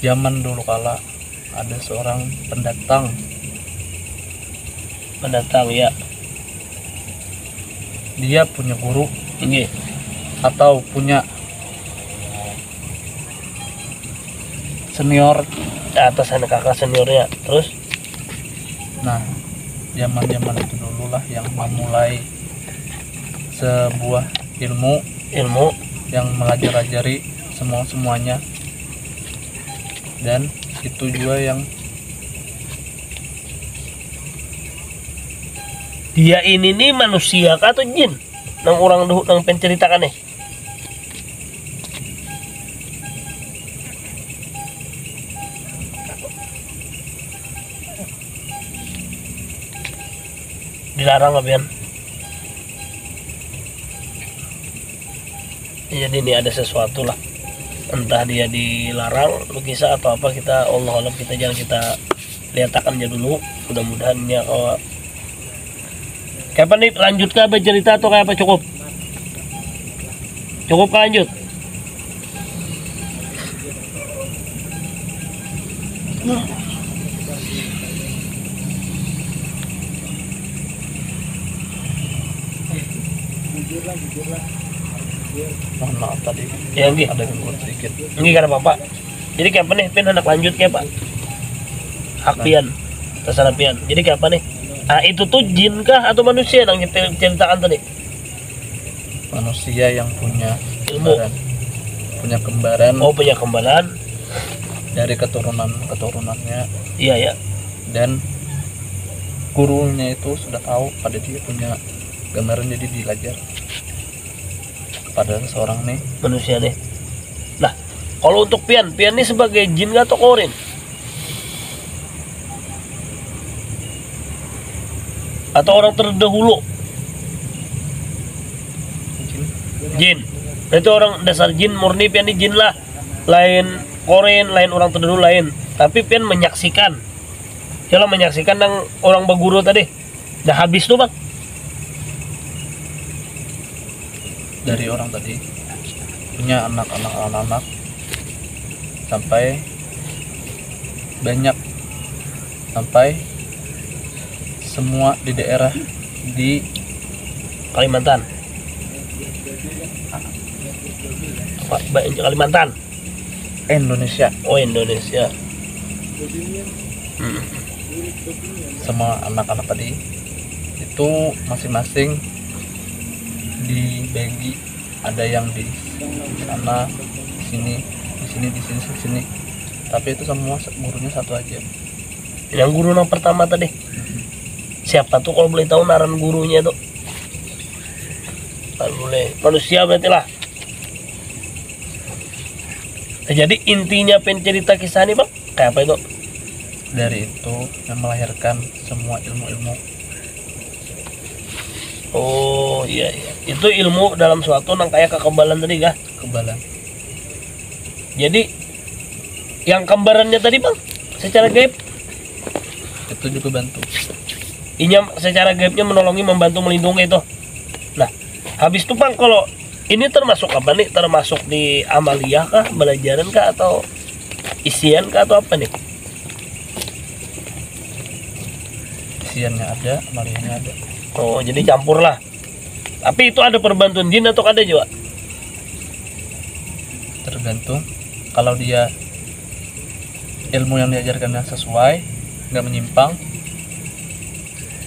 Zaman dulu kala ada seorang pendatang ya. Dia punya guru Ini atau punya senior di atas anak kakak seniornya. Terus nah zaman itu dulu lah yang memulai sebuah ilmu yang mengajar-ajari semuanya, dan itu juga yang dia ini nih manusia kah atau jin? Nang orang dulu nang penceritakan nih. Dilarang Abian. Jadi ini ada sesuatu lah. Entah dia dilarang lukisan atau apa, kita Allah alam, kita jangan kita lihatkan aja dulu. Mudah-mudahan ya kayak apa nih, lanjut ke apa cerita atau kayak apa, cukup ke lanjut. jujur lah. Mohon maaf tadi ya nggih, ada gangguan sedikit. Nggih kada apa-apa. Jadi kayak apa nih, Pian anak lanjut kayak Pak? Hak Pian, terserah Pian. Jadi kayak apa nih? Ah, itu tuh jin kah atau manusia yang kita ceritakan tadi? Manusia yang punya ilmu, punya kembaran. Oh, punya kembaran dari keturunannya. Iya ya. Dan gurunya itu sudah tahu pada dia punya gambaran, jadi dilajar pada seorang nih manusia nih. Nah, kalau untuk Pian nih sebagai jin atau korin? Atau orang terdahulu? Jin. Itu orang dasar jin murni. Pian ini jin lah, lain korin, lain orang terdahulu lain. Tapi Pian menyaksikan, jalan menyaksikan yang orang berguru tadi. Dah habis tuh Bang. Dari orang tadi punya anak-anak sampai banyak, sampai semua di daerah di Kalimantan. Kalimantan, Indonesia. Oh, Indonesia. Semua anak-anak tadi itu masing-masing dibagi, ada yang di sana, di sini, di sini. Tapi itu semua gurunya satu aja. Yang guru yang pertama tadi siapa tuh, kalau boleh tahu naran gurunya tuh? Boleh, manusia berarti lah. Jadi intinya pencerita kisah ini Bang kayak apa itu? Dari itu yang melahirkan semua ilmu-ilmu. Oh iya. Itu ilmu dalam suatu nang kayak kekebalan tadi kah? Kekebalan. Jadi yang kembarannya tadi Bang secara gaib itu juga bantu. Inya secara gaibnya menolongi, membantu, melindungi itu. Nah, habis itu Bang, kalau ini termasuk apa nih? Termasuk di amaliyah kah, belajaran kah, atau isian kah, atau apa nih? Isiannya ada, amaliyahnya ada. Oh, jadi campur lah. Tapi itu ada perbantuan jin atau ada juga? Tergantung. Kalau dia ilmu yang diajarkannya sesuai, nggak menyimpang,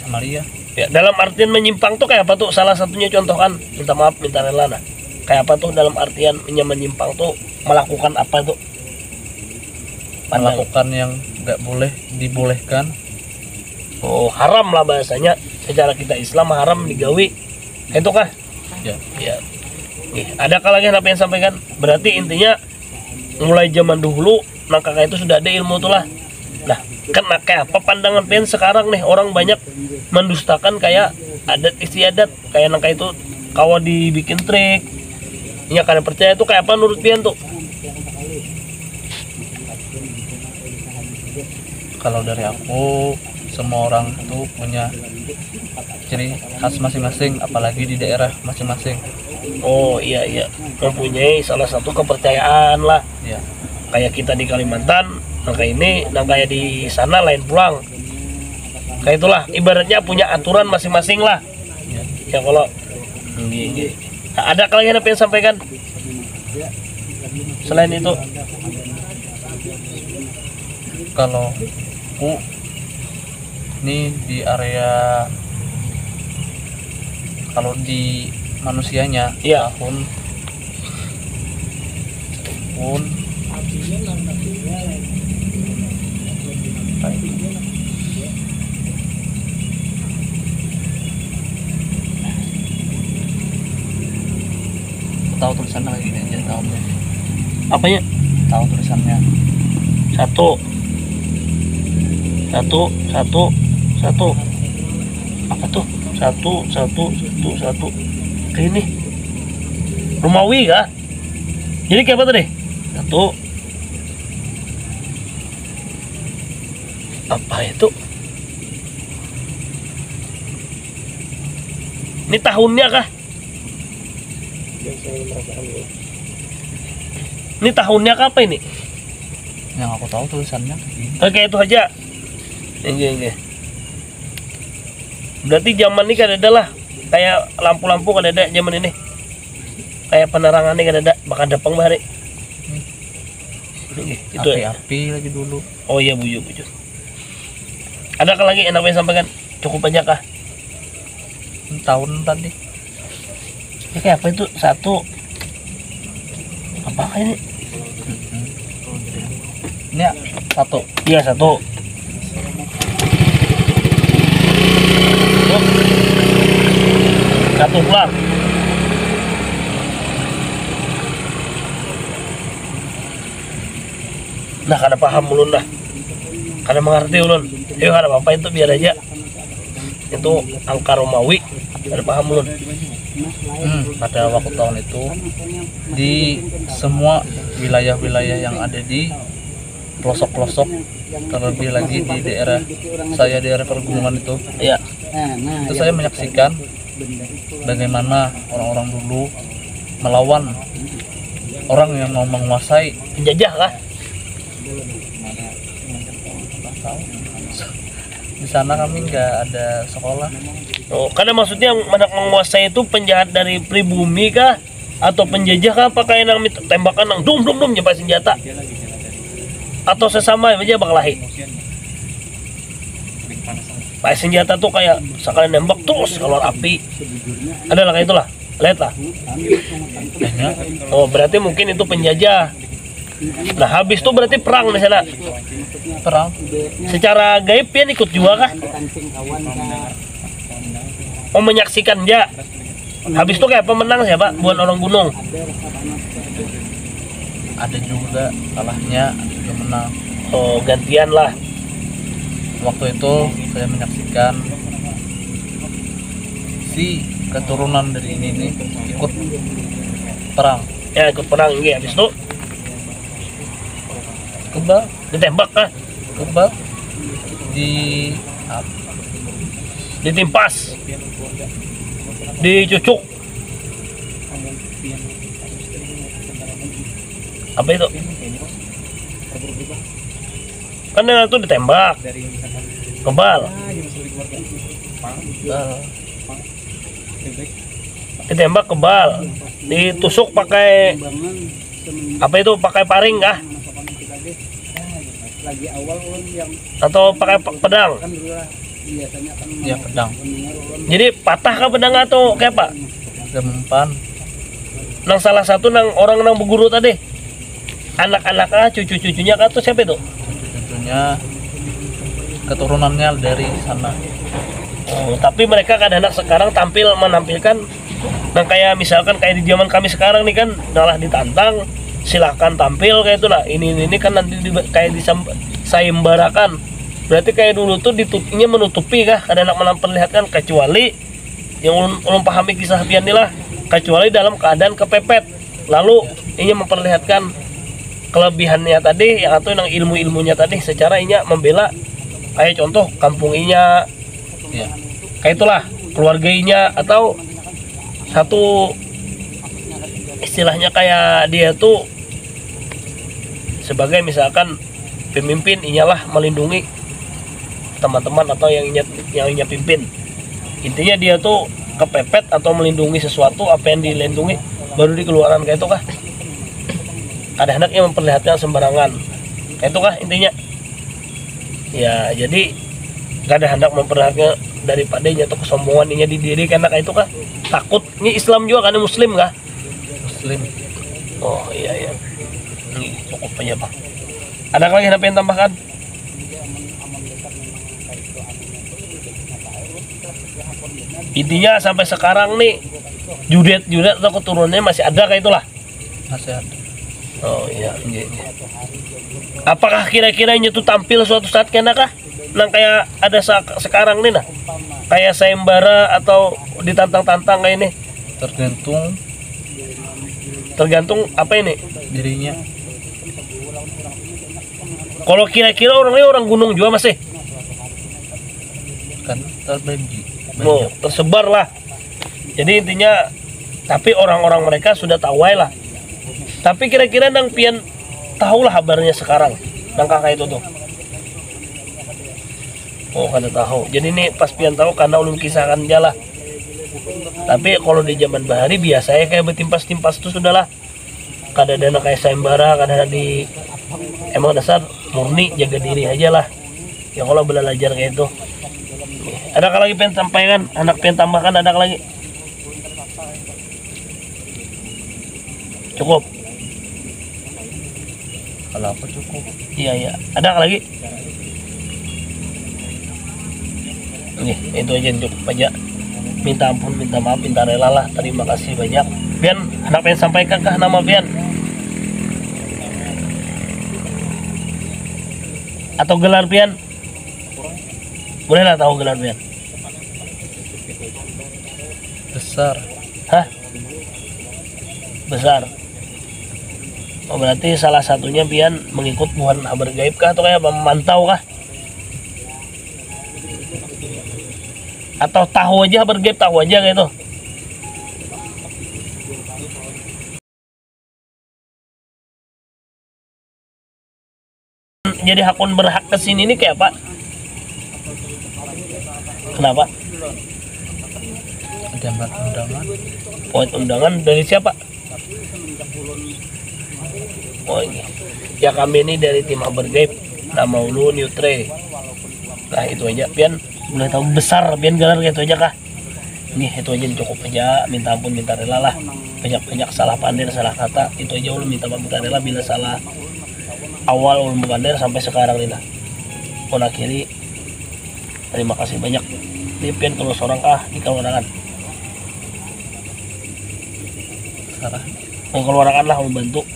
amaliyah. Ya, dalam artian menyimpang tuh kayak apa tuh? Salah satunya contohkan, minta maaf, minta rela. Nah, kayak apa tuh dalam artian menyimpang tuh? Melakukan apa tuh? Melakukan yang nggak boleh dibolehkan. Oh, haram lah bahasanya. Secara kita Islam haram digawi. Itu kah? Ya. Ya. Nih, adakah lagi apa yang sampaikan? Berarti intinya mulai zaman dulu, nah kakak itu sudah ada ilmu tuh lah. Nah, kan kayak apa pandangan pian sekarang nih, orang banyak mendustakan kayak adat istiadat, kayak nangka itu kawa dibikin trik. Ya kalian percaya itu kayak apa menurut pian tuh? Kalau dari aku, semua orang tuh punya ciri khas masing-masing, apalagi di daerah masing-masing. Oh iya iya, mempunyai salah satu kepercayaan lah. Ya, Kayak kita di Kalimantan, nangka ini, nangka kayak di sana lain pulang. Kayak itulah, ibaratnya punya aturan masing-masing lah. ya. Ya kalau ada kalian apa yang sampaikan selain itu? Kalau aku ini di area, kalau di manusianya Iya. tahun apa itu? Tahu tulisannya kayak gini aja tahunnya, Apanya? tahu tulisannya. Satu apa tuh? Satu kayak ini Romawi kah? Jadi kayak apa tadi? Satu apa itu? Ini tahunnya kah? Ini tahunnya kah apa ini? Yang aku tahu tulisannya kayak gini. Oke, itu aja. Oke. Berarti zaman ini kan ada lah, kayak lampu-lampu kan ada zaman ini. Kayak penerangan ini kan ada, bakal dapang bahari. Itu ya. Api-api lagi dulu. Oh iya buju. Ada kan lagi enak yang sampaikan? Cukup banyak kah? Tahun tadi. Ya, kayak apa itu? Satu. Apa ini? Ini ya, satu. Iya satu. Satu pulang. Nah, kada paham ulun dah. Kada mengerti ulun. Ayo kada apa itu biar aja. Itu angka Romawi. Kada paham ulun. Pada waktu tahun itu di semua wilayah-wilayah yang ada di pelosok-pelosok, terlebih lagi di daerah saya, daerah pergunungan itu Ya. saya menyaksikan bagaimana orang-orang dulu melawan orang yang mau menguasai. Penjajah kah? Di sana kami nggak ada sekolah. Oh, karena maksudnya yang menguasai itu penjahat dari pribumi kah? Atau penjajah kah? Pakai nang tembakan nang dum nyampe senjata? Atau sesama aja bakalahi? Pakai senjata tuh kayak sekali nembak terus keluar api. Ada lah kayak itulah. Lihat lah. Kayaknya Oh, berarti mungkin itu penjajah. Nah, habis itu berarti perang di sana. perang. Secara gaib pian ikut juga kah? Oh, menyaksikan ya. Habis itu kayak pemenang siapa? Buat orang gunung. Ada juga kalahnya, ada juga menang. Oh, gantian lah. Waktu itu saya menyaksikan si keturunan dari ini nih ikut perang. Ya, ikut perang ini. Habis itu Kebal, ditembak kah? kebal di Ditimpas. Dicucuk. Apa itu? Kan itu ditembak. Kebal. Ditembak kebal. Ditusuk pakai apa itu? Pakai paring kah? Atau pakai pedang? ya pedang, Jadi patah kah pedang atau kayak apa? gempan. Nang salah satu nang orang nang berguru tadi. Anak-anak kah, cucu-cucunya kah atau siapa itu? Tentunya keturunannya dari sana. Oh, tapi mereka kadang-kadang sekarang menampilkan nah kayak misalkan kayak di zaman kami sekarang nih kan malah ditantang silahkan tampil kayak itu lah. Ini kan nanti kayak disayembarakan. Berarti kayak dulu tuh ditutupnya menutupi kah, kadang-kadang memperlihatkan, kecuali yang ulun pahami kisah pian ini lah, kecuali dalam keadaan kepepet. Lalu ini memperlihatkan kelebihannya tadi, yang atau yang ilmu-ilmunya tadi secara inya membela, kayak contoh kampung inya, ya. kayak itulah keluarga inya, atau satu istilahnya kayak dia tuh sebagai misalkan pemimpin, inyalah melindungi teman-teman atau yang inya pimpin. Intinya dia tuh kepepet atau melindungi sesuatu, apa yang dilindungi baru dikeluarkan kayak itu kah. Kadang-kadang yang memperlihatkan sembarangan kayak itu kah intinya. Ya jadi kadang-kadang memperlihatkan daripada nya tuh kesombongan inya di diri karena kayak itu kah. Takut ini Islam juga karena Muslim kah? Muslim. Oh iya. Ini cukup aja Bang. Ada lagi yang pengen tambahkan? Intinya sampai sekarang nih judet atau keturunannya masih ada kayak itulah. Masih ada. Oh iya. Apakah kira-kira ini tuh tampil suatu saat kena kah? Nang kayak ada sekarang nih nah. Kayak sayembara atau ditantang-tantang kayak ini. Tergantung apa ini? Dirinya. Kalau kira-kira orangnya orang gunung juga masih Kan terbagi. mau tersebar lah. Jadi intinya, tapi orang-orang mereka sudah tahu lah. Tapi kira-kira nang pian tahu lah kabarnya sekarang nang kakak itu tuh. Oh kada tahu. Jadi ini pas pian tahu karena ulun kisahkan aja lah. Tapi kalau di zaman bahari biasanya kayak bertimpas-timpas tuh sudahlah. Kada ada kayak sayembara, kada ada di emang dasar murni jaga diri aja lah. Ya kalau belajar kayak itu. Ada lagi pengen sampaikan, anak pengen tambahkan, ada lagi? Cukup. Kalau apa cukup. Iya. Ada lagi? Nih, itu aja cukup aja. Minta ampun, minta maaf, minta rela lah. Terima kasih banyak. Pian, anak pengen sampaikan kah nama Pian? Atau gelar Pian? Boleh lah tahu gelar Pian. Besar. Hah? Besar. Oh berarti salah satunya Pian mengikut bukan kabar gaib kah atau kayak memantau kah? Atau tahu aja kabar gaib, tahu aja kayak itu? Jadi hakun berhak kesini nih kayak apa? Kenapa? Ada undangan. Oh undangan dari siapa? Oh ini. Ya kami ini dari tim kabar gaib. Nama Ulu Neutre. Nah itu aja. Pian boleh tahu besar Pian gelar gitu aja kah? Nih itu aja cukup aja. Minta ampun, minta rela lah. Banyak salah pandai, salah kata. Itu aja ulun minta ampun, minta rela bila salah awal ulun pandai sampai sekarang ini lah. Pun akhiri. Terima kasih banyak. Ini Pian kalau seorang di keluarangan. Sarah. Mengeluarkan lah membantu.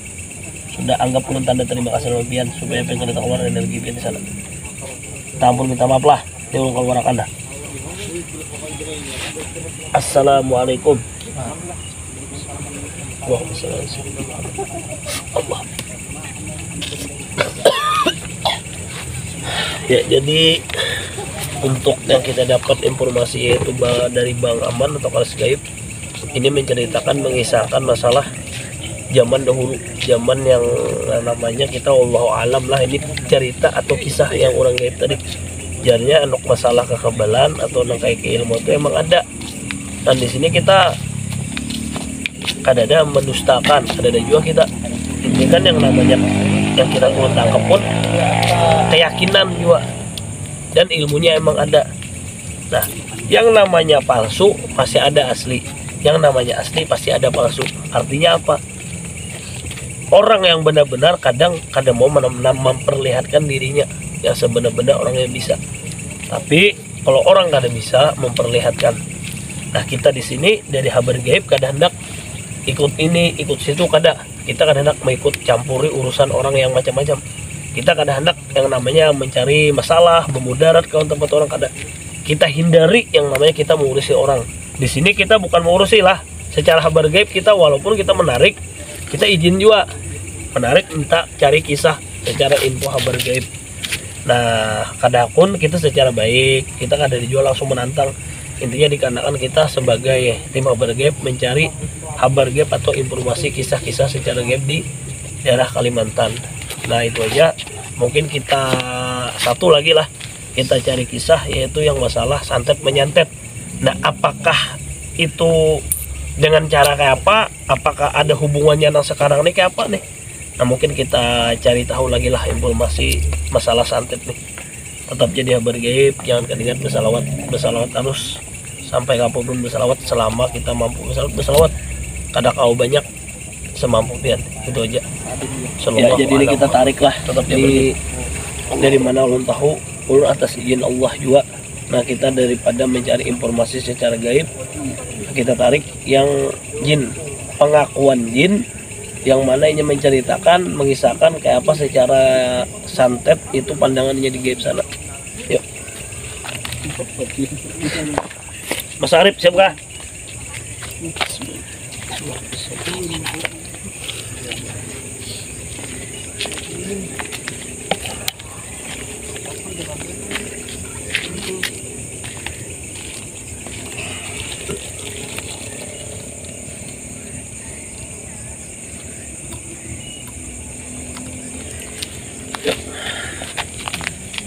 Sudah anggap ulun tanda terima kasih Pian supaya Pian kada keluar energi Pian di sana. Tampun minta maaf lah. Dia ulun keluarkan dah. Assalamualaikum. Waalaikumsalam. Allah. Ya jadi untuk yang kita dapat informasi yaitu dari Bang Aman atau Kalis Gaib ini menceritakan mengisahkan masalah zaman dahulu, zaman yang namanya kita Allahu alam lah, ini cerita atau kisah yang orang gaib tadi. Jadinya untuk masalah kekebalan atau kayak keilmu itu emang ada. Dan di sini kita kadang mendustakan, ada juga kita ini kan yang namanya yang kita tangkap pun keyakinan juga dan ilmunya emang ada. Nah, yang namanya palsu pasti ada asli, yang namanya asli pasti ada palsu. Artinya apa? Orang yang benar-benar kadang mau memperlihatkan dirinya yang sebenar-benar orang yang bisa. Tapi kalau orang kada bisa memperlihatkan. Nah, kita di sini dari kabar gaib kada hendak ikut ini, ikut situ kada. kita kadang hendak mengikut campuri urusan orang yang macam-macam. Kita kadang hendak yang namanya mencari masalah, memudarat ke tempat orang, kadang kita hindari yang namanya kita mengurusi orang. Di sini kita bukan mengurusi lah, secara kabar gaib kita walaupun kita menarik, kita izin juga menarik, minta cari kisah secara info kabar gaib. Nah, kadang pun kita secara baik, kita kadang dijual langsung menantang. Intinya dikarenakan kita sebagai tim kabar gaib mencari kabar gaib atau informasi kisah-kisah secara gaib di daerah Kalimantan. Nah, itu aja. Mungkin kita satu lagi lah, kita cari kisah yaitu yang masalah santet menyantet. Nah, apakah itu dengan cara kayak apa? Apakah ada hubungannya yang sekarang nih kayak apa nih? Nah, mungkin kita cari tahu lagi lah informasi masalah santet nih. Tetap jadi kabar gaib, jangan ketinggalan bersalawat terus sampai kapanpun bersalawat selama kita mampu bersalawat. Kadang kau banyak semampu pian, itu aja. Ya, jadi kita tarik lah, tetap dari mana ulun tahu, ulun atas izin Allah juga. Nah, kita daripada mencari informasi secara gaib, kita tarik yang jin, pengakuan jin yang mana ini menceritakan, mengisahkan kayak apa secara santet itu pandangannya di gaib sana. Yuk. Mas Arif siap kah?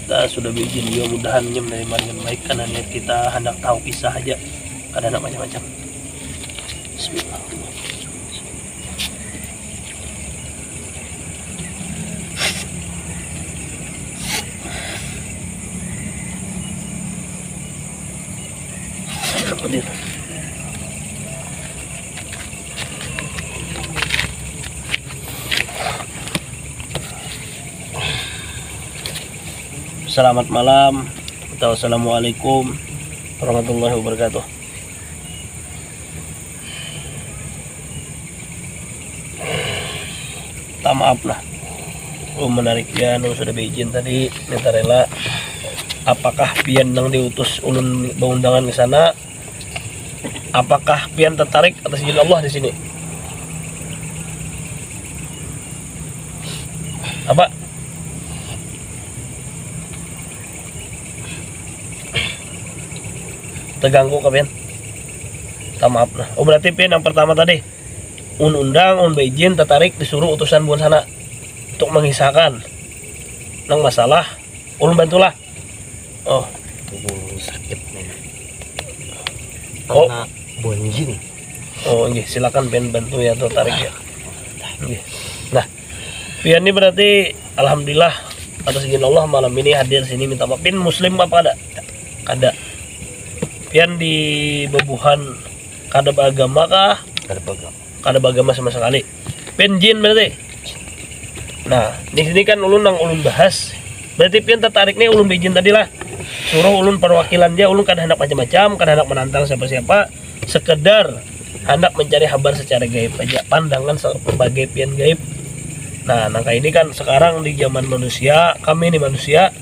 Kita sudah bikin juga, mudahan menerima dengan baik karena niat kita hendak tahu kisah aja, kadang ada macam-macam. Bismillahirrahmanirrahim. Selamat malam atau assalamualaikum warahmatullahi wabarakatuh. Maaf lah, menarik pian sudah beizin tadi, minta rela. Apakah pian yang diutus ulun berundangan ke sana? Apakah pian tertarik atas izin Allah di sini? Apa? Terganggu ke pian? Maaf lah. Oh, berarti pian yang pertama tadi undang, beizin, tertarik, disuruh utusan buan sana untuk mengisahkan nang masalah, ulun bantulah. Oh, sakit karena buan jin. Oh, iya, silakan pian bantu ya, tertarik ya. Iya. Nah, pian ini berarti alhamdulillah atas izin Allah malam ini hadir sini, minta maaf. Pian muslim apa ada? Kada. Pian di bebuhan kada beragama kah? Kada beragama sama sekali. Pian jin berarti. Nah, di sini kan ulun bahas. Berarti pian tertarik nih ulun beizin tadi lah. Suruh ulun perwakilan dia, ulun kada hendak macam-macam, kada hendak menantang siapa-siapa, sekedar hendak mencari kabar secara gaib aja, pandangan sebagai pian gaib. Nah, nangka ini kan sekarang di zaman manusia, kami nih manusia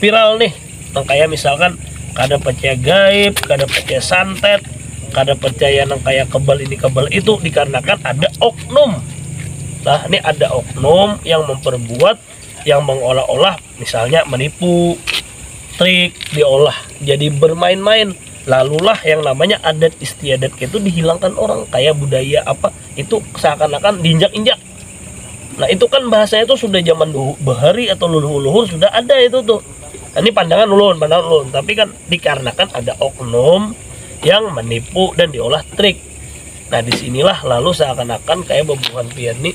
viral nih. Nang kayak misalkan kada percaya gaib, kada percaya santet, kada percaya nang kayak kebal ini kebal itu, dikarenakan ada oknum. Nah, ini ada oknum yang memperbuat, yang mengolah-olah, misalnya menipu, trik, diolah jadi bermain-main. Lalulah yang namanya adat istiadat itu dihilangkan orang, kayak budaya apa itu seakan-akan diinjak-injak. Nah, itu kan bahasanya itu sudah zaman bahari atau leluhur sudah ada itu tuh. Nah, ini pandangan ulun, tapi kan dikarenakan ada oknum yang menipu dan diolah trik. Nah, disinilah lalu seakan-akan kayak bebuhan pian nih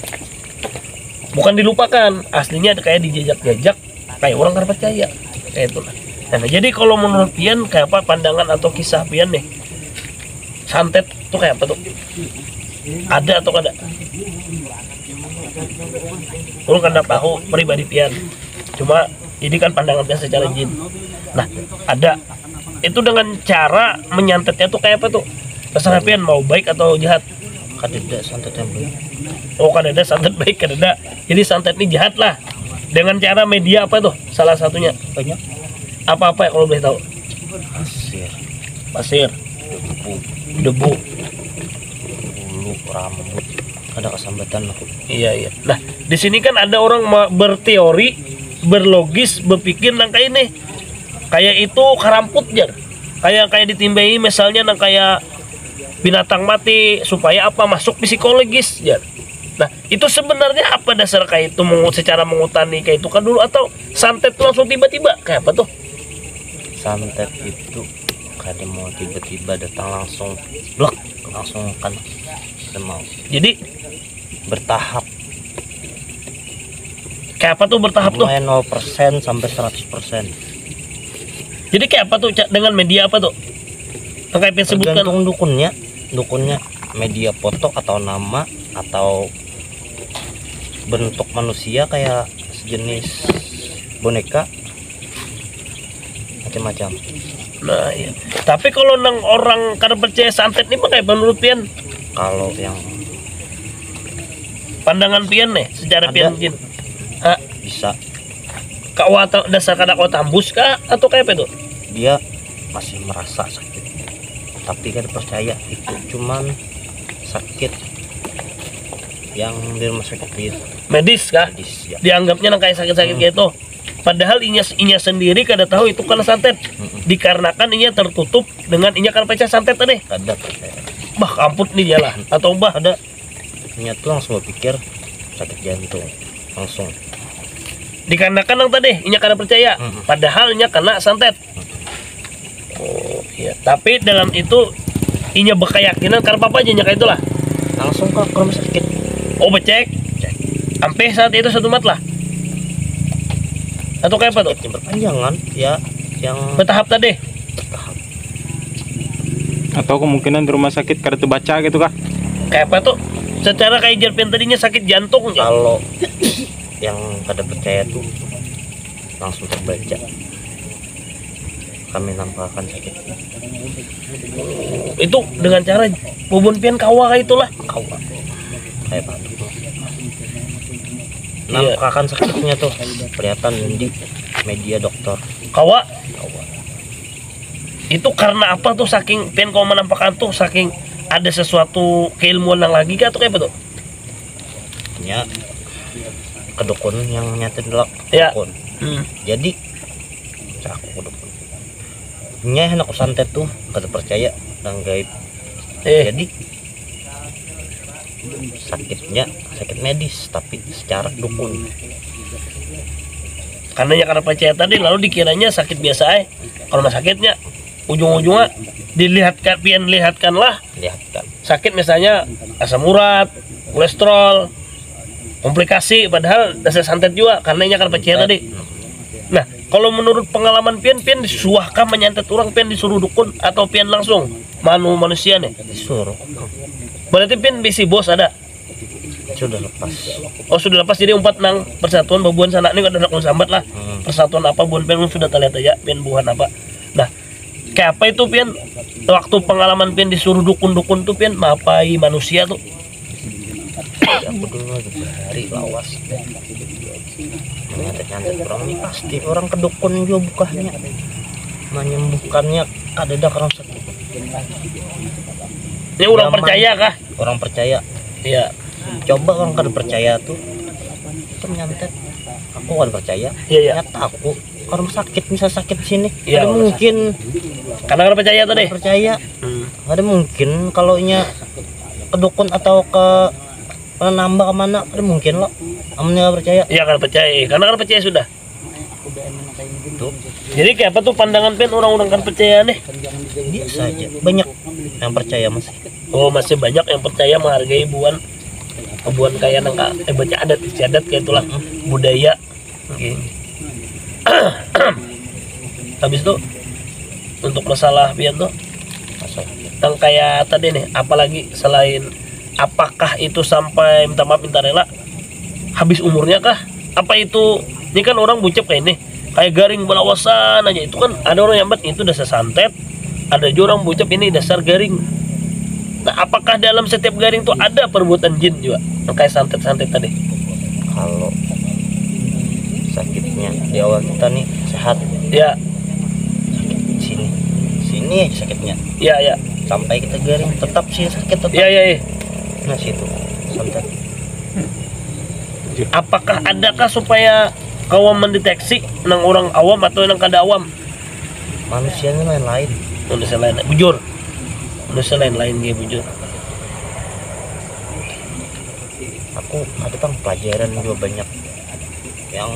bukan dilupakan, aslinya kayak dijajak-jajak, kayak orang kada percaya kayak itu. Nah, jadi kalau menurut pian kayak apa pandangan atau kisah pian nih santet tuh kayak apa tuh? Ada atau kada? Ulun kada tahu pribadi pian, cuma ini kan pandangan pian secara jin. Nah, ada itu dengan cara menyantetnya tuh kayak apa tuh? Terserah pian mau baik atau jahat. Kada santet yang baik. Oh kan ada santet baik kan ada. Jadi santet ini jahat lah. Dengan cara media apa tuh? Salah satunya. banyak Apa-apa ya kalau boleh tahu? pasir, Pasir, debu, debu. bulu, rambut, ada kesambatan aku. Iya. Nah, di sini kan ada orang berteori, berlogis, berpikir nang kayak ini. Kayak itu karamput jar. Kayak ditimbai misalnya nang kayak binatang mati supaya apa masuk psikologis jar. Nah, itu sebenarnya apa dasar kayak itu secara mengutani kayak itu kan dulu atau santet langsung tiba-tiba kayak apa tuh? Santet itu kadang mau tiba-tiba datang langsung blok, langsung kan mau Jadi bertahap, kayak apa tuh bertahap tuh? mulai 0% sampai 100%. Jadi kayak apa tuh dengan media apa tuh? Yang kayak yang sebutkan. Tergantung dukunnya media foto atau nama atau bentuk manusia kayak sejenis boneka, macam-macam. Nah, iya. Tapi kalau nang orang kada percaya santet ini pakai menurut pian Kalau yang pandangan pian nih secara Ada. pian mungkin. Ah, bisa, kau dasar kada kau tambus kah atau kayak apa tuh? dia masih merasa sakit, tapi kan percaya itu cuman sakit yang di rumah sakit itu Medis kah? medis ya. Dianggapnya nang kayak sakit-sakit kayak itu. Padahal inya sendiri kada tahu itu karena santet. Dikarenakan inya tertutup dengan inya kan percaya santet tadi. Ada percaya, Bah kamput nih jalan atau bah ada. nya tuh langsung berpikir sakit jantung langsung. Dikarenakan nang tadi inya kada percaya. Padahal inya kena santet. Oh iya. Tapi dalam itu inya berkeyakinan karena apa aja nya kayak itulah. Langsung ke rumah sakit. Oh becek. Sampai saat itu satu mat lah. Atau kayak apa tuh? Yang berpanjangan ya, yang Bertahap tadi. bertahap. Atau kemungkinan di rumah sakit karena terbaca gitu kah? Kayak apa tuh? Secara kayak Jerpian tadinya sakit jantung ya. Kalau yang pada percaya tuh langsung terbaca, kami nampakkan sakit Itu dengan cara bubun pian kawa kayak itulah. kawa kayak batu. Iya. Nampakkan sakitnya tuh kelihatan di media dokter. Kawa Kawa. itu karena apa tuh saking pian kau menampakkan tuh saking ada sesuatu keilmuan yang lagi kah atau kayak apa tuh? Nya kedukun yang nyatain delak Ya. kedukun. Jadi aku kedukun. Nya anak santet tuh kada percaya dan gaib. Jadi sakitnya sakit medis tapi secara dukun. Karena percaya tadi lalu dikiranya sakit biasa kalau mah sakitnya ujung-ujungnya lihatkanlah Lihat kan. sakit misalnya asam urat, kolesterol, komplikasi padahal dasar santet juga karena inya percaya tadi. Nah, kalau menurut pengalaman pian disuahkan menyantet orang pian disuruh dukun atau pian langsung manusia nih? Disuruh. Berarti pian bisi bos ada. Sudah lepas. Oh sudah lepas jadi umpat nang persatuan babuan sana ini ada nak sambat lah. Persatuan apa buan pian sudah terlihat aja pian buhan apa. Nah, kayak apa itu pian waktu pengalaman pian disuruh dukun-dukun tuh pian mapai manusia tuh. Aku dulu lagi hari lawas. Nyantet-nyantet orang ini pasti orang kedukun juga bukanya. Menyembuhkannya ada orang sakit. Ini orang Zaman. percaya kah? Orang percaya. Iya. Coba orang kada percaya tuh itu nyantet. Aku kada percaya. Iya. Nyata aku orang sakit bisa sakit sini. Iya, Ada orang mungkin Karena kada percaya tadi. percaya. Ada mungkin kalau nya kedukun atau ke nambah kemana ada mungkin loh. Amnya percaya. Iya kada percaya. Karena kada percaya sudah. Tuh Jadi kayak apa tuh pandangan pian orang-orang kan percaya nih? biasa aja. Banyak yang percaya masih. Oh masih banyak yang percaya menghargai buan kayak nangka baca adat istiadat kayak itulah budaya. Oke. Habis itu untuk masalah pian tuh Masa yang kayak tadi nih apalagi selain apakah itu sampai minta maaf minta rela habis umurnya kah? Apa itu ini kan orang bucap kayak ini kayak garing belawasan aja itu kan ada orang yang bet itu dasar santet ada juga orang bucap ini dasar garing Nah, apakah dalam setiap garing itu ada perbuatan jin juga? Kayak santet-santet tadi. Kalau sakitnya di awal kita nih sehat, Ya, sini sini aja sakitnya, ya, ya, sampai kita garing tetap sih sakit tetap. ya, ya, ya. Nah situ santet. Apakah adakah supaya kawan mendeteksi nang orang awam atau nang kada awam? Manusianya lain-lain. Manusia lain, bujur. Manusia lain-lain dia bujur. Aku ada bang pelajaran juga banyak yang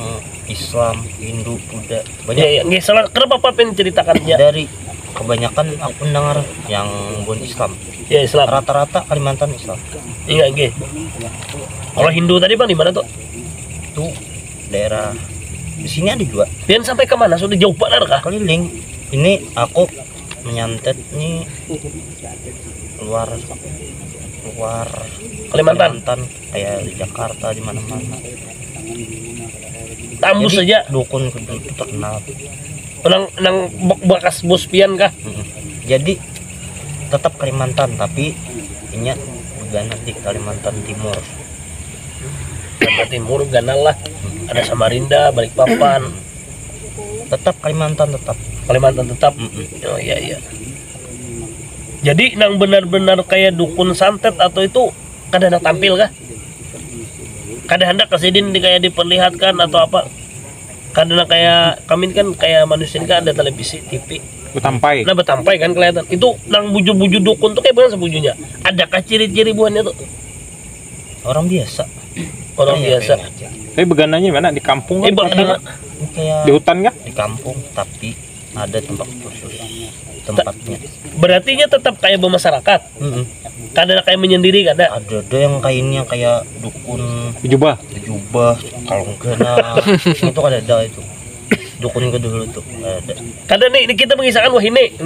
Islam, Hindu, Buddha banyak. Ya, ya, nggak salah. Kenapa Pak pengen ceritakan ya? Dari kebanyakan aku mendengar yang bukan Islam, Ya, Islam. rata-rata Kalimantan Islam. Iya, nggih. Kalau Hindu tadi Bang di mana tuh? Itu daerah di sini ada juga Pian sampai ke mana? Sudah jauh banget kah? keliling. Ini aku menyantet nih luar Kalimantan. kayak di Jakarta di mana-mana. Tambus Jadi, saja. dukun itu terkenal. Nang bekas bos pian kah? Jadi tetap Kalimantan tapi ini Gana di Kalimantan Timur. Kalimantan Timur, Ganal lah. Ada Samarinda, Balikpapan. Tetap Kalimantan tetap. Kalimantan tetap. Oh iya, iya. Jadi nang benar-benar kayak dukun santet atau itu kada hendak tampil kah? Kada hendak kesidin kayak diperlihatkan atau apa? Karena kayak kami kan kayak manusia kan ada televisi, TV. Betampai. Nah betampai kan kelihatan. Itu nang buju-buju dukun tuh kayak mana sebujunya? Adakah ciri-ciri buahnya tuh? Orang biasa. Orang Kayak biasa. pengen aja. Tapi begananya mana di kampung kan? Bagaimana? Ini kayak Di hutan kah? di kampung tapi ada tempat khusus tempatnya. Berartinya tetap kayak bermasyarakat. Kadang kayak menyendiri kada. Ada yang kainnya kayak dukun Jubah. jubah, kalau enggak nah itu ada itu dukun ke dulu tuh ada. Kadang nih kita mengisahkan wahini.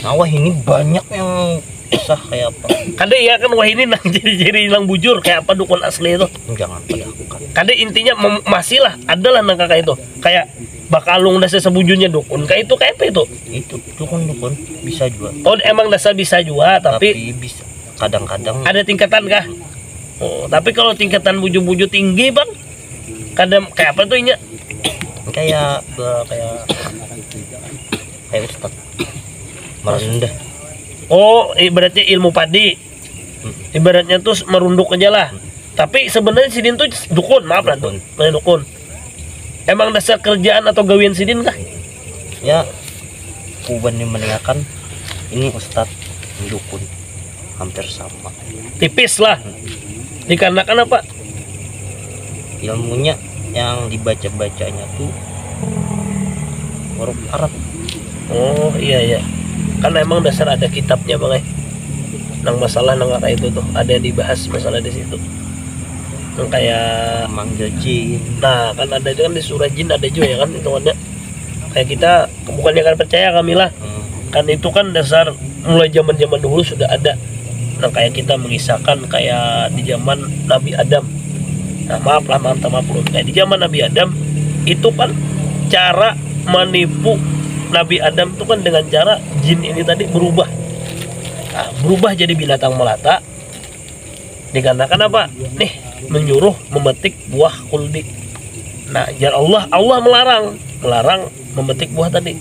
Nah, wah ini banyak yang kisah kayak apa. Kadang ya kan wahini nang ciri-ciri hilang bujur kayak apa dukun asli itu. Jangan pada lakukan. Kadang intinya masih lah adalah nang kakak itu kayak bakalung dasar sebujurnya dukun kayak itu kayak apa itu? Itu dukun bisa juga. Oh emang dasar bisa juga tapi Bisa kadang-kadang ada tingkatan kah? Oh, tapi kalau tingkatan buju-buju tinggi bang, kadang kayak apa tuh inya? kayak ustad merendah. Oh, ibaratnya ilmu padi. Ibaratnya tuh merunduk aja lah. Tapi sebenarnya sidin tuh dukun, maaf lah tuh, dukun. Emang dasar kerjaan atau gawian sidin kah? Ya kuban yang mendengarkan ini ustad dukun hampir sama. Tipis lah. Dikarenakan apa? Ilmunya yang dibaca-bacanya tuh huruf Arab. Oh iya iya. Karena emang dasar ada kitabnya bang. Nang masalah nang kayak itu tuh ada yang dibahas masalah di situ. Nang kayak Manggil jin. nah kan ada kan di surah jin ada juga ya kan itu ada. Kayak kita bukannya kan percaya kami lah. Kan itu kan dasar mulai zaman-zaman dulu sudah ada. Nah kayak kita mengisahkan kayak di zaman Nabi Adam. Nah maaf kayak di zaman Nabi Adam itu kan cara menipu Nabi Adam itu kan dengan cara jin ini tadi berubah. Nah, berubah jadi binatang melata. Dikarenakan apa? Nih menyuruh memetik buah khuldi. Nah jar Allah melarang memetik buah tadi.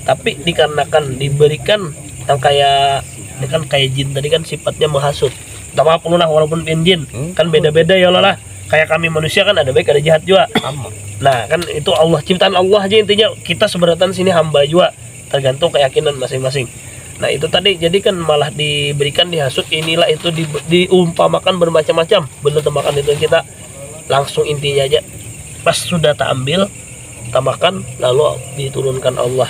Tapi dikarenakan diberikan yang kayak ini kan kayak jin tadi kan sifatnya menghasut. Tak apa nah walaupun jin kan beda-beda ya lah. Kayak kami manusia kan ada baik ada jahat juga. Sama. Nah kan itu Allah ciptaan Allah aja intinya kita seberatan sini hamba juga tergantung keyakinan masing-masing. Nah itu tadi jadi kan malah diberikan dihasut inilah itu diumpamakan bermacam-macam bener temakan itu kita langsung intinya aja pas sudah tak ambil tamakan lalu diturunkan Allah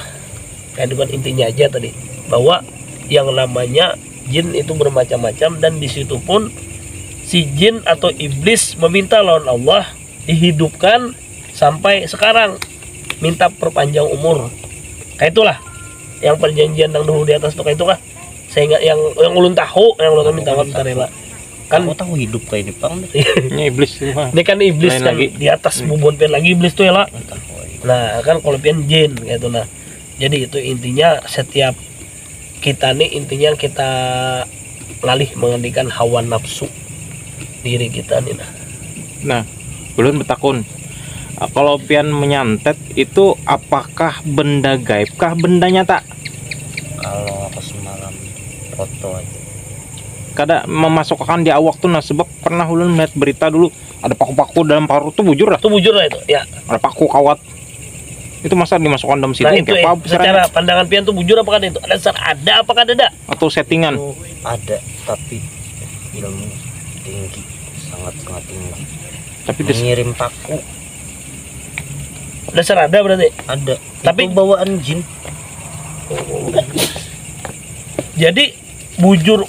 kayak dengan intinya aja tadi bahwa yang namanya jin itu bermacam-macam dan di situ pun si jin atau iblis meminta lawan Allah dihidupkan sampai sekarang minta perpanjang umur kayak itulah yang perjanjian yang dulu di atas tuh kayak itu kah saya ingat yang ulun tahu yang ulun minta maaf rela kan Kamu tahu hidup kayak ini bang. Ini iblis semua. ini kan iblis Lain kan lagi. di atas bubon pian lagi iblis tuh ya lah. Nah kan kalau pian jin kayak itu nah jadi itu intinya setiap kita nih intinya kita ngalih menghentikan hawa nafsu diri kita nih. Nah, belum betakun. Kalau pian menyantet itu apakah benda gaib kah benda nyata? Kalau aku semalam foto aja. Kada memasukkan di awak tuh, nah sebab pernah ulun melihat berita dulu ada paku-paku dalam paru tuh bujur lah. Itu bujur lah itu. Ya. Ada paku kawat. Itu masa dimasukkan dalam situ? Nah itu apa secara pandangan pian tuh bujur apakah itu? Ada apakah ada? atau settingan? Itu ada, tapi ilmu tinggi, sangat tinggi. Tapi Mengirim paku Dasar ada berarti. ada. Tapi- Itu bawaan jin. Jadi bujur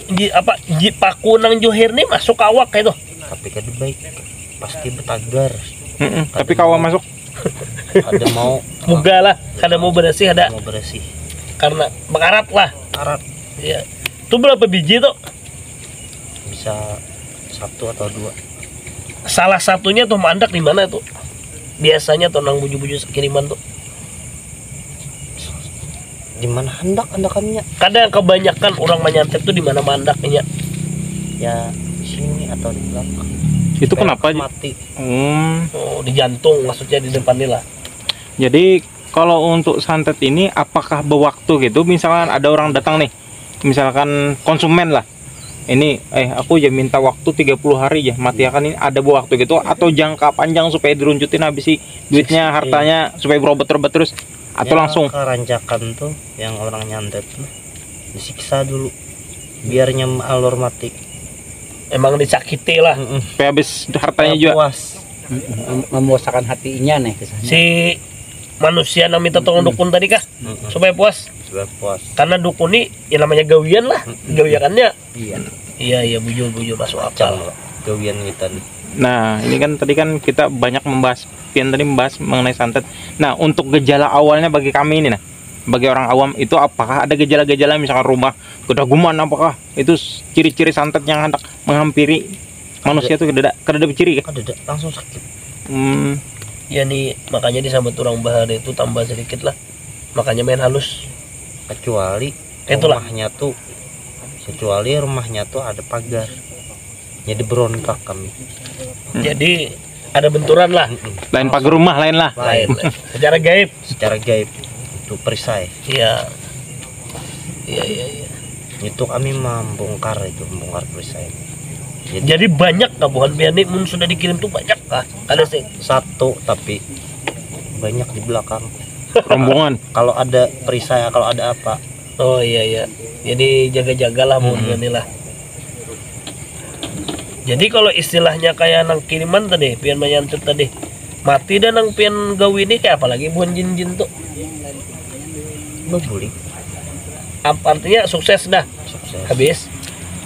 paku nang johir nih masuk ke awak kayak itu. Tapi kada baik, pasti betagar. tapi kalau masuk Ada mau Buga lah, kada mau bersih ada mau bersih. karena mekarat lah. Karat Ya. Itu berapa biji tuh? bisa 1 atau 2. Salah satunya tuh mandak di mana tuh? Biasanya tuh nang buju-buju kiriman tuh. Di mana hendak-hendakannya? Kadang kebanyakan orang menyantet tuh di mana mandaknya. Ya di sini atau di belakang. itu Kayak kenapa? mati. Oh, di jantung maksudnya di depan nih lah. Jadi kalau untuk santet ini apakah berwaktu gitu? Misalkan ada orang datang nih, misalkan konsumen lah. Ini aku ya minta waktu 30 hari ya mati akan ini, ada waktu gitu atau jangka panjang supaya diruncutin habis sih duitnya, hartanya supaya berobat-obat terus atau Ya, langsung? kerancakan tuh yang orang nyantet tuh disiksa dulu biar alur mati. Emang disakiti lah. Supaya habis hartanya Supaya juga. puas. Memuaskan hatinya nih Si manusia yang minta tolong dukun tadi kah? Supaya puas. Supaya puas. Karena dukun ini ya namanya gawian lah. Gawiannya. iya Iya bujur masuk Macam akal. gawian kita nih. Nah, ini kan tadi kan kita banyak membahas, Pian tadi membahas mengenai santet. Nah, untuk gejala awalnya bagi kami ini, nah, bagi orang awam itu apakah ada gejala-gejala misalkan rumah kedaguman, apakah itu ciri-ciri santet yang hendak menghampiri manusia itu kada ciri kan? Ada langsung sakit. Ya nih makanya disambut orang bahar itu tambah sedikit lah. Makanya main halus. Kecuali Itulah. rumahnya tuh ada pagar. Jadi berontak kami. Jadi ada benturan lah. Lain pagar rumah lain lah. Lain. Secara gaib. Secara gaib itu perisai. Iya. Itu kami membongkar perisai. Jadi banyak kabuhan pianik mun sudah dikirim tuh banyak kah? Ada sih. Satu tapi banyak di belakang. Rombongan. Kalau ada perisai, kalau ada apa, Oh iya. Jadi jaga-jagalah mun ini lah. Jadi kalau istilahnya kayak nang kiriman tadi, pian menyantet tadi, mati dan nang pian gawi ini kayak apa lagi bukan jin-jin tuh? ngebully Artinya sukses dah, sukses. habis.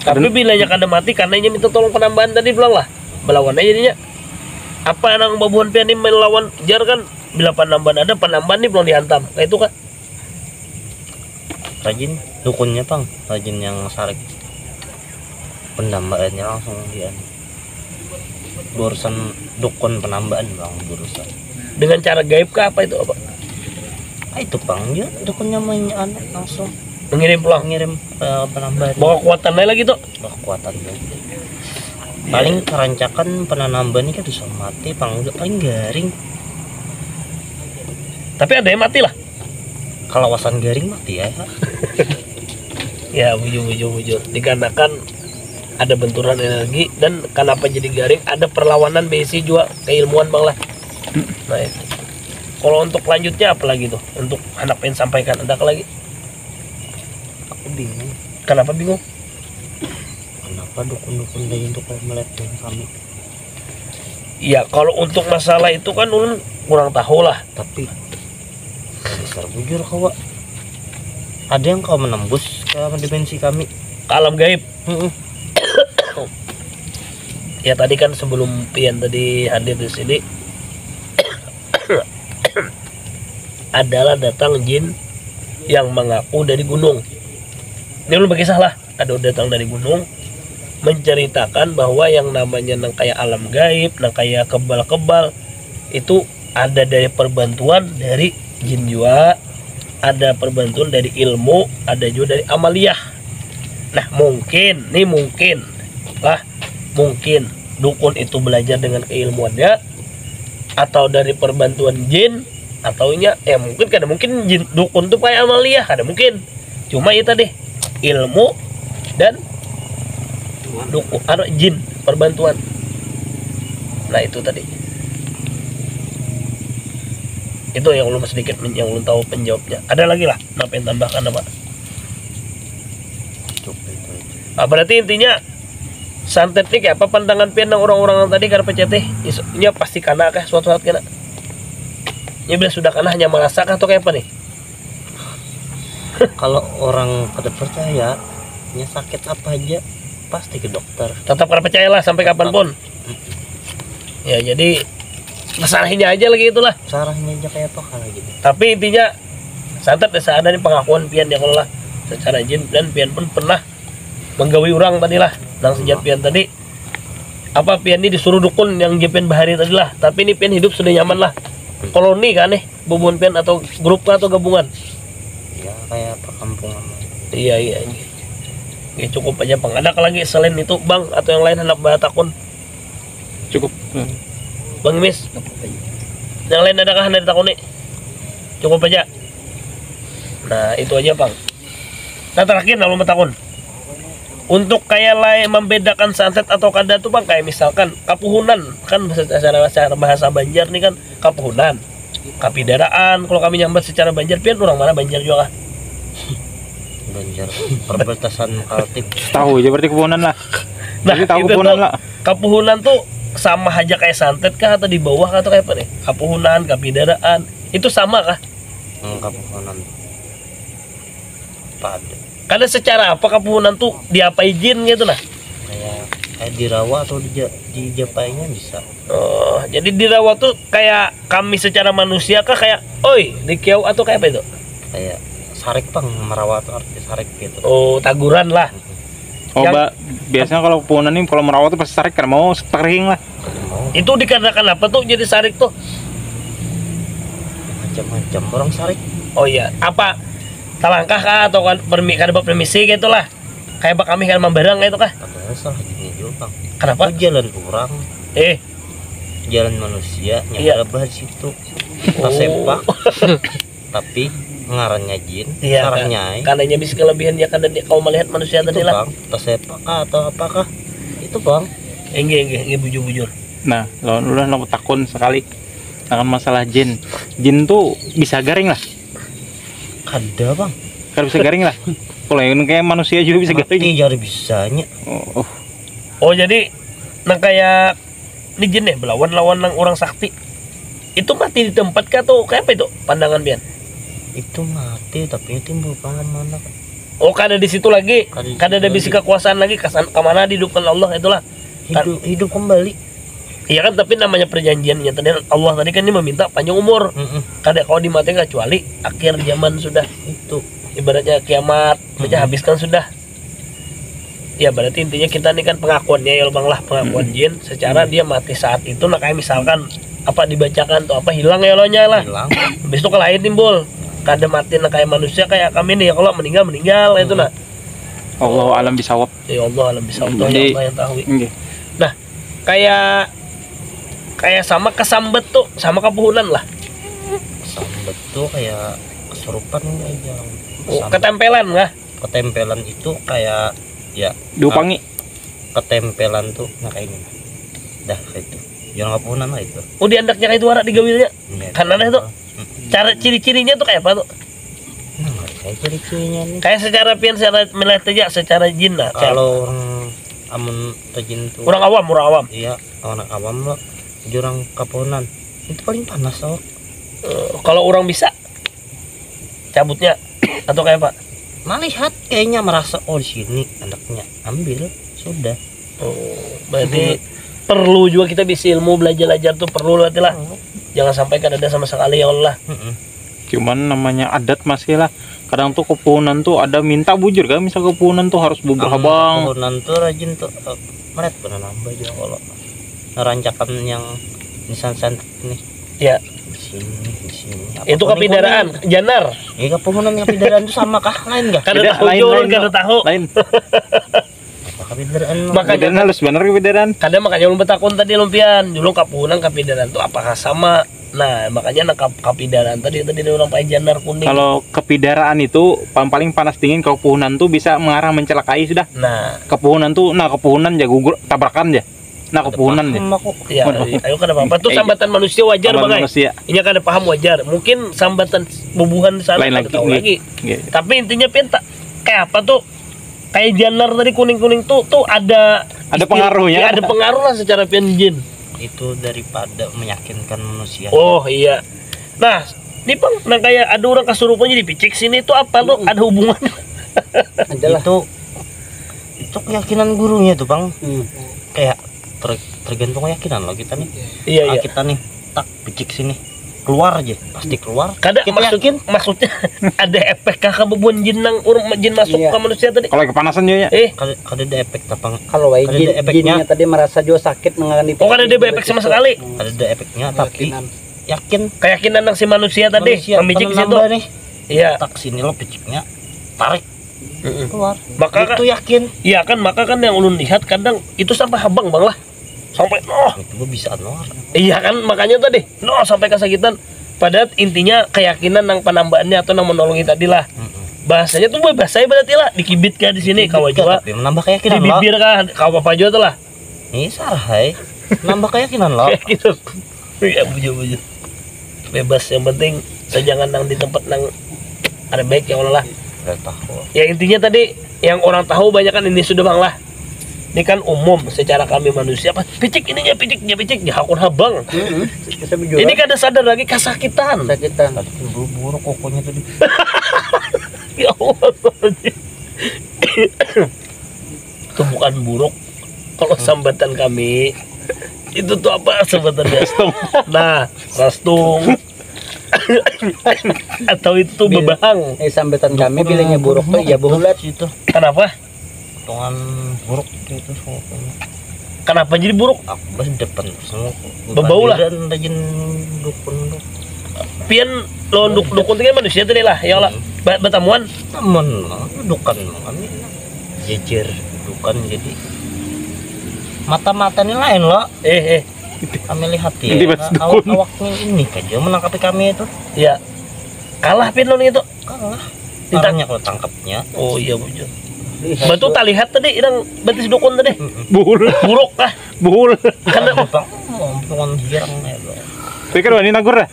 Tapi bilanya kada mati karena ini minta tolong penambahan tadi bilang lah, melawan aja jadinya. Apa nang babuhan pian ini melawan jar kan? Bila penambahan ada, penambahan nih belum dihantam, kayak itu kan? Rajin dukunnya bang, rajin yang sarik penambahannya langsung dia urusan dukun penambahan bang, urusan Dengan cara gaib kah apa itu apa? itu bang, dia dukunnya main langsung Mengirim pulang, ngirim penambahan bawa kekuatan lain lagi tuh. kekuatan tuh. Paling kerancakan penambahan ini kan bisa mati bang, udah paling garing. Tapi ada yang mati lah. Kalau wasan garing mati ya. Ya bujur. Dikarenakan ada benturan energi dan kenapa jadi garing, ada perlawanan besi juga keilmuan bang lah. Nah itu. Kalau untuk lanjutnya apa lagi tuh? Untuk anak pengen sampaikan ada apa lagi? Aku bingung Kenapa bingung? kenapa dukun-dukun dari untuk melihat kami. Ya kalau untuk masalah itu kan ulun kurang tahu lah. Tapi besar bujur kau ada yang kau menembus ke dimensi kami. Ke alam gaib. Ya tadi kan sebelum Pian tadi hadir di sini adalah datang jin yang mengaku dari gunung. Ini lu bagi salah. Ada datang dari gunung menceritakan bahwa yang namanya nang kayak alam gaib, nang kayak kebal-kebal itu ada dari perbantuan dari jin juga, ada perbantuan dari ilmu, ada juga dari amaliyah. Nah mungkin lah, mungkin dukun itu belajar dengan keilmuannya atau dari perbantuan jin, atau mungkin kada mungkin jin dukun tuh kayak Amalia, kada mungkin. Cuma itu deh ilmu dan dukun atau jin perbantuan. Nah itu tadi, itu yang ulun sedikit yang ulun tahu penjawabnya. Ada lagi lah, apa yang tambahkan apa? Cukup itu aja. Berarti intinya santet ini kayak apa pandangan pian orang-orang yang tadi karena teh nya pasti kena kah suatu saat kena? Ini bila sudah kena hanya merasa kah atau kayak apa nih? Kalau orang kada percaya nya sakit apa aja pasti ke dokter. Tetap kada percayalah sampai kapanpun. Ya jadi kesalahannya aja lagi itulah. Caranya aja kayak apa kalau gitu. Tapi intinya santet desa ada nih pengakuan pian ya kalau lah secara jin, dan pian pun pernah menggawi orang tadi lah nang sejak pian tadi apa pian ini disuruh dukun yang jepen bahari tadi lah, tapi ini pian hidup sudah nyaman lah, koloni kan nih bubun pian atau grup atau gabungan. Ya kayak perkampungan. Iya. Ya, cukup aja bang. Ada lagi selain itu bang atau yang lain hendak batakun Cukup. bang Mis? Yang lain adakah hendak ditakuni? Cukup aja. Nah itu aja bang. Nah terakhir lalu metakun. Untuk kayak lain membedakan santet atau kada tuh bang, kayak misalkan kapuhunan kan secara bahasa Banjar nih kan kapuhunan, kapidaraan. Kalau kami nyambat secara Banjar, pian orang mana Banjar juga kah? Banjar perbatasan Kaltim. Tahu aja berarti kepunan lah. Nah Berarti tahu itu kepunan tuh, lah. kapuhunan tuh sama aja kayak santet kah atau di bawah kah atau kayak apa nih? Kapuhunan, kapidaraan itu sama kah? Kapuhunan pada Karena secara apa kapuhunan tuh diapai jin gitu nah? kayak dirawat atau dijapainya bisa. Oh, jadi dirawat tuh kayak kami secara manusia kah kayak, oi dikiau atau kayak apa itu? Kayak sarik bang, merawat arti sarik gitu. Oh taguran lah. Oh, Yang- biasanya kalau kepunan ini kalau merawat tuh pasti tarik kan mau sparring lah. Kalau mau Itu dikarenakan apa tuh jadi sarik tuh? macam-macam orang sarik. Oh iya, apa talangkah kah atau kan kada permisi gitu lah? Kayak kami kan membarang gitu kah? Padahal salah gini juga bang. Kenapa? Itu jalan orang, jalan manusia Iya. yang bahas situ. Tak sepak, tapi ngarannya jin, Iya, sarangnya karena bisa kelebihan ya karena kau melihat manusia itu tadi lah. bang. Tak sepak kah atau apakah? Itu bang. Enggak bujur-bujur. Nah, lawan udah nak takun sekali akan masalah jin. Jin tuh bisa garing lah. Ada bang. Kan bisa garing lah. Kalau yang kayak manusia juga bisa garing. Mati jari bisanya. Oh, Oh jadi nah kayak ini jin ya belawan-lawan nang orang sakti. Itu mati di tempat kah atau kayak apa itu pandangan pian? Itu mati tapi timbul pengalaman. Oh kada di situ lagi, Kada di kada ada situ bisi kekuasaan lagi kemana dihidupkan Allah itulah. Hidup kembali. Iya kan, tapi namanya perjanjiannya tadi Allah tadi kan ini meminta panjang umur. Kada kau dimatikan kecuali akhir zaman sudah. Itu Ibaratnya kiamat, baca habiskan sudah. Ya berarti intinya kita ini kan pengakuannya ya bang lah, pengakuan jin secara dia mati saat itu. Nah kayak misalkan apa dibacakan tuh apa hilang ya lohnya lah. hilang. Habis itu kelain timbul. Kada mati nah kayak manusia kayak kami nih ya, kalau meninggal itu nah. Allah alam bisawab. Ya Allah alam bisa Allah Jadi- yang tahu. Nggih. Nah kayak sama kesambet tuh sama kapuhunan lah. Sambet tuh kayak kesurupan aja. Oh, ketempelan lah. Ketempelan itu kayak ya Diupangi. ketempelan tuh nah kayak ini. Dah kayak itu. Jangan ngapunan lah itu. Oh diandaknya kayak itu warak digawirnya. Iya, Kan ada tuh. Cara ciri-cirinya tuh kayak apa tuh? Nah, kayak ciri-cirinya nih. Kayak secara pian secara melihat aja secara jin lah. Kayak Kalau orang amun tajin tuh orang awam. iya orang awam lah jurang kapunan itu paling panas tau. Kalau orang bisa cabutnya atau kayak apa? Melihat kayaknya merasa oh di sini anaknya ambil sudah. Oh, berarti perlu juga kita bisa ilmu belajar tuh perlu berarti lah. Jangan sampai kan ada sama sekali ya Allah. Cuman namanya adat masih lah. Kadang tuh kepunan tuh ada minta bujur kan, misal kepunan tuh harus bubur habang. Kapunan tuh rajin tuh meret benar nambah juga kalau rancakan yang nisan santet nih Ya. di Di sini. Itu kapidaraan, janar. Iya, kapuhunan kapidaraan itu sama kah? Lain enggak? Kada Beda, tahu lain, jolon, lain, kada Pak. tahu. Lain. Apa kapidaraan? Makanya Kepidaran halus bener kepidaran. kadang makanya ulun betakon tadi lumpian dulu kapunan kapidaran tuh apakah sama. Nah makanya kapidaran tadi ada orang pakai janar kuning. Kalau kepidaraan itu paling panas dingin, kepuhunan tuh bisa mengarah mencelakai sudah. Nah Kepuhunan tuh, nah kepuhunan ya gugur tabrakan ya. Nah kepuhunan ya. ya ayo kada apa-apa tuh sambatan manusia wajar Sambatan banget. manusia. Ini kada paham wajar. Mungkin sambatan bubuhan di sana Lain kada lagi, tahu iya. lagi. Iya. Tapi intinya pinta kayak apa tuh? Kayak janar tadi kuning-kuning tuh ada pengaruhnya. ya, ada pengaruh lah secara pian jin. Itu daripada meyakinkan manusia. Oh iya. Nah, ini bang, nah kayak ada orang kesurupan jadi picik sini tuh apa lo? Ada hubungannya? Adalah. Itu keyakinan gurunya tuh, Bang. Hmm. Kayak tergantung keyakinan lo kita nih. Iya iya. Kita nih tak picik sini. Keluar aja, pasti keluar. Kada Kita yakin. maksudnya ada efek kah kebebuan jin nang urang jin masuk Iya. ke manusia tadi? Kalau kepanasan juga ya. Kada ada efek apa? Kalau wae Ada efeknya. jinnya tadi merasa juga sakit mengangani. Oh kada ada efek sama sekali. Kada ada efeknya, tapi yakin Keyakinan nang si manusia tadi membicik kalau situ. nambah nih. Iya. Tak sini lo piciknya tarik keluar. Maka Itu yakin. iya kan maka kan yang ulun lihat kadang itu sampai habang bang lah. Sampai Itu bisa nuar. iya kan makanya tadi sampai kesakitan. Padahal intinya keyakinan nang penambahannya atau nang menolongi tadi lah. Bahasanya tuh bahasa berarti lah dikibit kah di sini kawa juga. Tapi menambah Di keyakinan lo. bibir kah kawa apa juga tuh lah. Ini salah, hai. Nambah keyakinan lo. Kayak gitu. Iya buju. Bebas yang penting saya jangan nang di tempat nang ada baik ya Allah lah. Gak tahu. Ya intinya tadi yang orang tahu banyak kan ini sudah bang lah. Ini kan umum secara kami manusia apa picik ininya picik ya hakun habang. Bisa berjuang. Ini kada sadar lagi kesakitan. sakitan. Tadi kan buru-buru kokonya tadi. Ya Allah. Itu bukan buruk. Kalau sambatan kami itu tuh apa sambatannya? Nah, rastung. Atau itu tuh bebahang. Sambatan kami bilangnya buruk tuh ya bulat. Itu Kenapa? potongan buruk itu kokonya. Kenapa jadi buruk? Aku bahas depan semua. Berbau lah. Dan rajin dukun. Pian lo dukun itu kan manusia tadi lah. Ya Allah. Batamuan. Temen dukan kami jejer dukan jadi mata-mata ini lain loh. Kami lihat Ini ya bahas dukun. awak-awaknya ini aja menangkapi kami itu Ya. Kalah pian lo nih itu. kalah. Ditang- Ditanya kalau tangkapnya. Oh iya bujur. Batu tak lihat tadi yang betis dukun tadi. Buhul. Buruk lah. Buhul. Karena Bang, ngomong hirang ya lo. Pikir wani nagur dah.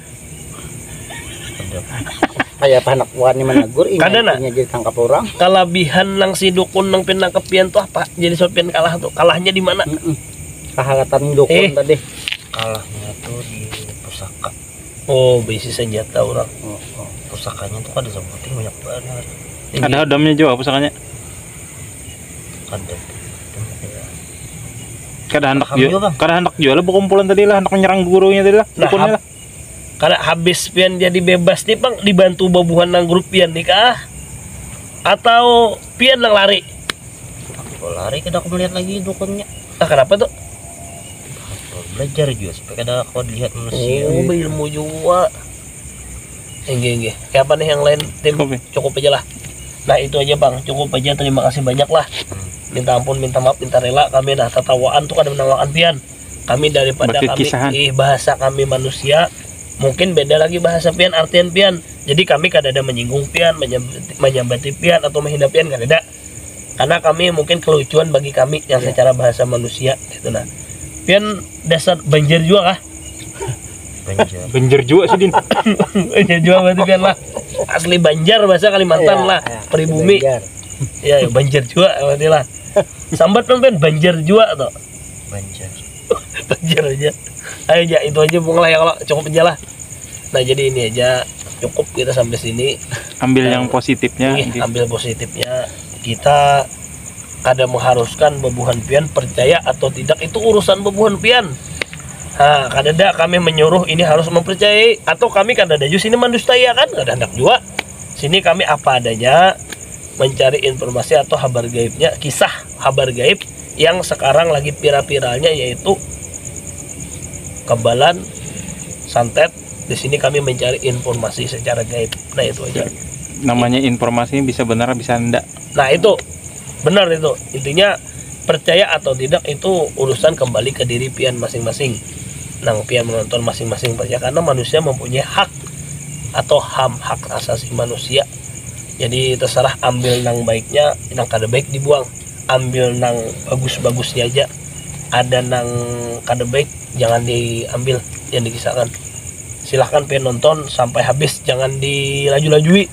Kayak anak wani menagur ini Kada na? jadi tangkap orang. kelebihan nang si dukun nang penangkapian tuh apa? Jadi sopian kalah tuh. Kalahnya di mana? Kehangatan dukun tadi. Kalahnya tuh di pusaka. Oh, besi senjata orang. Pusakanya tuh ada sebutin banyak banget. Ada hadamnya juga pusakanya. Ada. Kada hendak Paham juga, jual. Bang. Kada hendak jual lah kumpulan tadi lah, hendak nyerang gurunya tadi lah. Nah, Dukunnya lah. Karena habis pian jadi bebas nih bang, dibantu babuhan nang grup pian nih kah? Atau pian nang lari? Kalau lari kita aku melihat lagi dukunnya. Ah kenapa tuh? Belajar juga supaya kada kau dilihat manusia. Oh, ilmu juga. Enggak. Kayak apa nih yang lain tim? Cukup ya? Cukup aja lah. Nah itu aja bang, cukup aja. Terima kasih banyak lah. Minta ampun, minta maaf, minta rela kami nah tatawaan tuh kada menawaan pian. Kami daripada Berkikisahan. kami bahasa kami manusia mungkin beda lagi bahasa pian artian pian. Jadi kami kada ada menyinggung pian, menyambati pian atau menghina pian kada ada. Karena kami mungkin kelucuan bagi kami yang secara bahasa manusia gitu nah. Pian dasar banjir juga kah? Banjar. Banjir juga sih Din. Banjir juga berarti pian lah. Asli Banjar bahasa Kalimantan lah, pribumi. Ya, banjir juga berarti lah. Sambat dong pian banjir juga tuh. Banjar. Banjir aja. Ayo aja itu aja bung lah ya kalau cukup aja lah. Nah jadi ini aja cukup kita sampai sini. Ambil yang positifnya. Nih, ambil positifnya. Kita kada mengharuskan bebuhan pian percaya atau tidak itu urusan bebuhan pian. Nah, kadada kami menyuruh ini harus mempercayai atau kami kadada juga sini mendustaya kan kada hendak juga. Sini kami apa adanya mencari informasi atau kabar gaibnya, kisah kabar gaib yang sekarang lagi pira-piralnya yaitu kebalan, santet, Di sini kami mencari informasi secara gaib. Nah itu aja. Namanya informasi bisa benar bisa enggak. Nah itu benar itu. Intinya percaya atau tidak itu urusan kembali ke diri pian masing-masing. Nang pian menonton masing-masing percaya, karena manusia mempunyai hak atau hak asasi manusia. Jadi terserah, ambil nang baiknya, nang kada baik dibuang. Ambil nang bagus-bagusnya aja. Ada nang kada baik jangan diambil, yang dikisahkan. Silahkan pengen nonton sampai habis, jangan dilaju-lajui.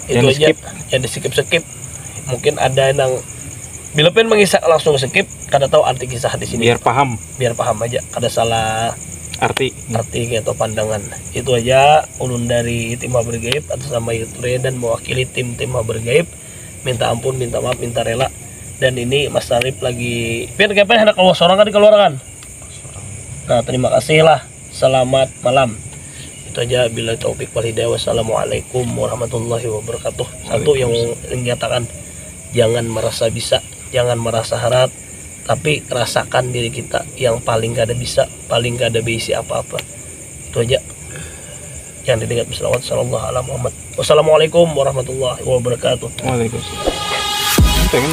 Itu Jangan aja, di-skip. yang di skip. Mungkin ada yang bila pengen mengisah langsung skip, kada tahu arti kisah di sini. Biar paham Biar paham aja, kada salah arti. arti atau pandangan. Itu aja ulun dari tim Haber Gaib atas nama Yutre dan mewakili tim Haber Gaib. Minta ampun, minta maaf, minta rela. Dan ini Mas Arif lagi pian kapan hendak keluar seorang kan dikeluarkan. Nah, terima kasih lah. Selamat malam. Itu aja, bila taufik wal hidayah. Wassalamualaikum warahmatullahi wabarakatuh. Satu yang menyatakan, jangan merasa bisa, jangan merasa harap, tapi rasakan diri kita yang paling gak ada bisa, paling gak ada bisi apa-apa. Itu aja yang didengar. Bismillah. Sallallahu ala Muhammad. Wassalamualaikum warahmatullahi wabarakatuh. Waalaikumsalam. Pengen